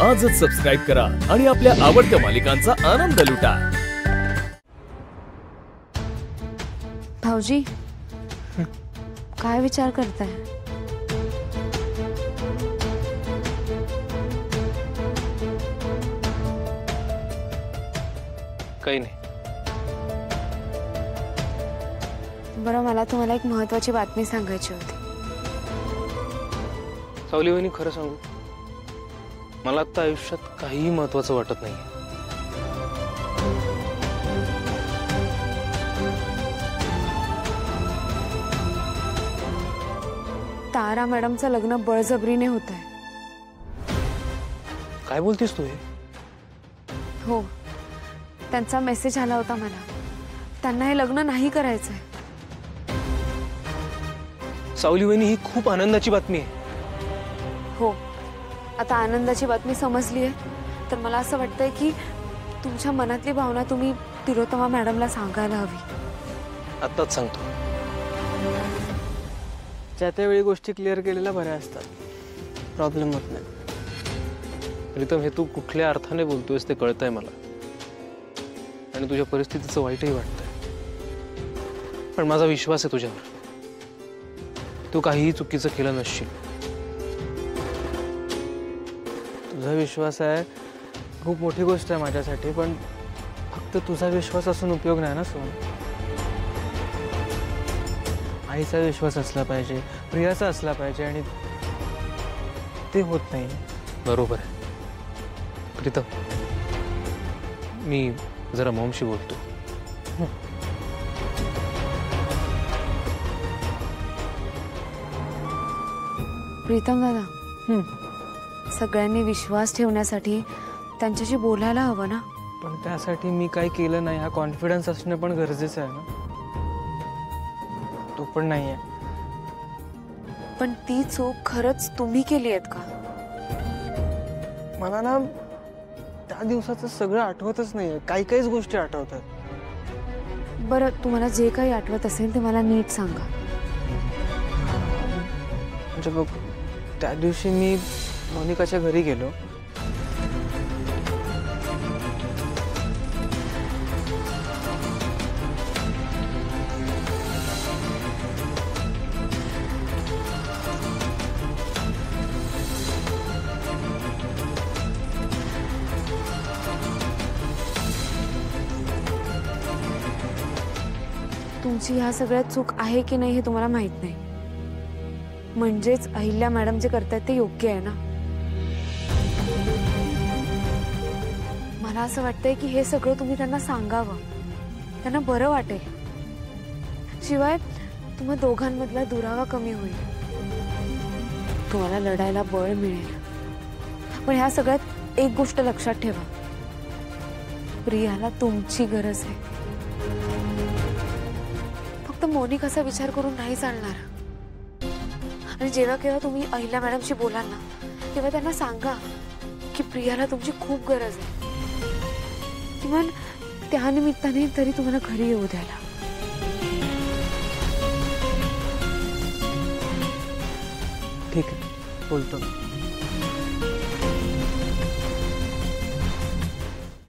आजच सबस्क्राइब करा आणि आपल्या आवडत्या मालिकांचा आनंद लुटा। भाऊजी काय विचार करताय? काही नाही। बरं, मला तुम्हाला एक महत्त्वाची बातमी सांगायची होती। सावली वहिनी, खरं सांगू, मला आता आयुष्यात काहीही महत्त्वाचं वाटत नाही। तारा मॅडमचं लग्न बळजबरीने होत आहे। काय बोलतीस तू हे? हो, त्यांचा मेसेज आला होता मला। त्यांना हे लग्न नाही करायचंय। सावली वहिनी, ही खूप आनंदाची बातमी आहे। हो, आता आनंदाची बातमी समजली आहे तर मला असं वाटतंय की तुमच्या मनातली भावना तुम्ही तिलोत्तमा मॅडमला सांगायला हवी। आत्ताच सांगतो। ज्या त्यावेळी गोष्टी क्लिअर केलेल्या बऱ्या असतात, प्रॉब्लेम होत नाही। प्रीतम, हे तू कुठल्या अर्थाने बोलतोयस ते कळतंय मला, आणि तुझ्या परिस्थितीचं वाईटही वाटतंय, पण माझा विश्वास आहे तुझ्यावर। तू काहीही चुकीचं केलं नसशील। तुझा विश्वास आहे खूप मोठी गोष्ट आहे माझ्यासाठी, पण फक्त तुझा विश्वास असून उपयोग नाही ना सोन। आईचा विश्वास असला पाहिजे, प्रियाचा असला पाहिजे, आणि ते होत नाही। बरोबर आहे प्रीतम, मी जरा मॉमशी बोलतो। प्रीतम दादा, सगळ्यांनी विश्वास ठेवण्यासाठी त्यांच्याशी बोलायला हवं ना। पण त्यासाठी मी काही केलं नाही हा कॉन्फिडन्स असणं पण गरजेचं आहे ना। तो पण नाही आहे। पण ती चूक खरंच तुम्ही केली आहेत का? मला ना त्या दिवसाचं सगळं आठवतच नाहीये, काही काहीच गोष्टी आठवतात। बरं, तुम्हाला जे काही आठवत असेल ते मला नीट सांगा। म्हणजे बघ, त्या दिवशी मी मोनिकाच्या घरी गेलो। तुमची ह्या सगळ्यात चूक आहे की नाही हे तुम्हाला माहित नाही, म्हणजेच अहिल्या मॅडम जे करतायत ते योग्य आहे ना। मला असं वाटतंय की हे सगळं तुम्ही त्यांना सांगावं, त्यांना बरं वाटेल। शिवाय तुम्हा दोघांमधला दुरावा कमी होईल, तुम्हाला लढायला बळ मिळेल। पण ह्या सगळ्यात एक गोष्ट लक्षात ठेवा, प्रियाला तुमची गरज आहे। फक्त मोनिकाचा विचार करून नाही चालणार। आणि जेव्हा केव्हा तुम्ही अहिल्या मॅडमशी बोलाल ना, तेव्हा त्यांना सांगा की प्रियाला तुमची खूप गरज आहे, किमान त्या निमित्ताने तरी तुम्हाला घरी येऊ द्यायला। ठीक आहे, बोलतो।